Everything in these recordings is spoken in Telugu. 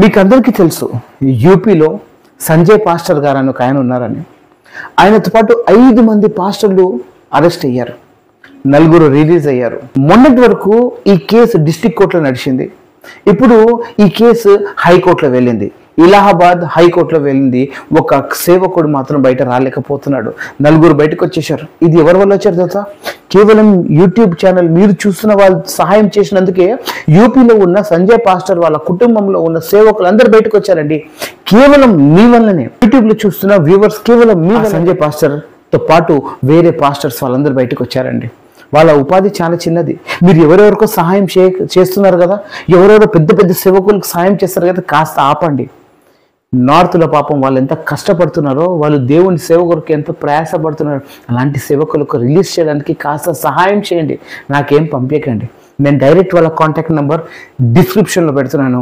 మీకు అందరికీ తెలుసు యూపీలో సంజయ్ పాస్టర్ గారు అని ఒక ఆయన ఉన్నారని. ఆయనతో పాటు 5 మంది పాస్టర్లు అరెస్ట్ అయ్యారు, 4 రిలీజ్ అయ్యారు. మొన్నటి వరకు ఈ కేసు డిస్ట్రిక్ట్ కోర్టులో నడిచింది. ఇప్పుడు ఈ కేసు హైకోర్టులో వెళ్ళింది, ఇలాహాబాద్ హైకోర్టులో వెళ్ళింది. ఒక సేవకుడు మాత్రం బయట రాలేకపోతున్నాడు, 4 బయటకు వచ్చేసారు. ఇది ఎవరి వల్ల వచ్చారు తెలుసా? కేవలం యూట్యూబ్ ఛానల్ మీరు చూస్తున్న వాళ్ళు సహాయం చేసినందుకే యూపీలో ఉన్న సంజయ్ పాస్టర్ వాళ్ళ కుటుంబంలో ఉన్న సేవకులు అందరూ బయటకు వచ్చారండి. కేవలం మీ వల్లనే యూట్యూబ్లో చూస్తున్న వ్యూవర్స్, కేవలం మీ సంజయ్ పాస్టర్తో పాటు వేరే పాస్టర్స్ వాళ్ళందరూ బయటకు వచ్చారండి. వాళ్ళ ఉపాధి చాలా చిన్నది. మీరు ఎవరెవరికో సహాయం చేస్తున్నారు కదా, ఎవరెవరో పెద్ద పెద్ద సేవకులకు సహాయం చేస్తారు కదా, కాస్త ఆపండి. నార్త్లో పాపం వాళ్ళు ఎంత కష్టపడుతున్నారో, వాళ్ళు దేవుని సేవకులకు ఎంత ప్రయాసపడుతున్నారు. అలాంటి సేవకులకు రిలీజ్ చేయడానికి కాస్త సహాయం చేయండి, నాకేం పంపించకండి. నేను డైరెక్ట్ వాళ్ళ కాంటాక్ట్ నెంబర్ డిస్క్రిప్షన్లో పెడుతున్నాను,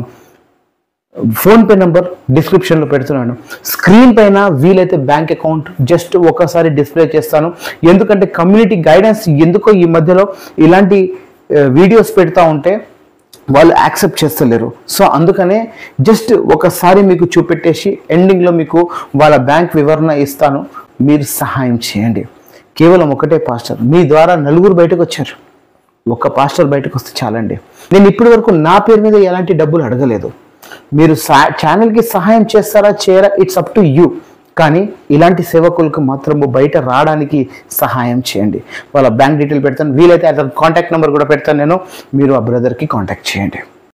ఫోన్పే నెంబర్ డిస్క్రిప్షన్లో పెడుతున్నాను. స్క్రీన్ పైన వీలైతే బ్యాంక్ అకౌంట్ జస్ట్ ఒకసారి డిస్ప్లే చేస్తాను. ఎందుకంటే కమ్యూనిటీ గైడెన్స్ ఎందుకో ఈ మధ్యలో ఇలాంటి వీడియోస్ పెడతా ఉంటే వాళ్ళు యాక్సెప్ట్ చేస్తలేరు. సో అందుకనే జస్ట్ ఒకసారి మీకు చూపెట్టేసి ఎండింగ్లో మీకు వాళ్ళ బ్యాంక్ వివరణ ఇస్తాను, మీరు సహాయం చేయండి. కేవలం ఒకటే పాస్టర్, మీ ద్వారా 4 బయటకు వచ్చారు. ఒక పాస్టర్ బయటకు వస్తే చాలండి. నేను ఇప్పటి వరకు నా పేరు మీద ఎలాంటి డబ్బులు అడగలేదు. మీరు ఛానల్కి సహాయం చేస్తారా చేయరా, ఇట్స్ అప్ టు యూ. కానీ ఇలాంటి సేవకులకు మాత్రము బయట రావడానికి సహాయం చేయండి. వాళ్ళ బ్యాంక్ డీటెయిల్ పెడతాను, వీలైతే అతని కాంటాక్ట్ నెంబర్ కూడా పెడతాను నేను, మీరు ఆ బ్రదర్కి కాంటాక్ట్ చేయండి.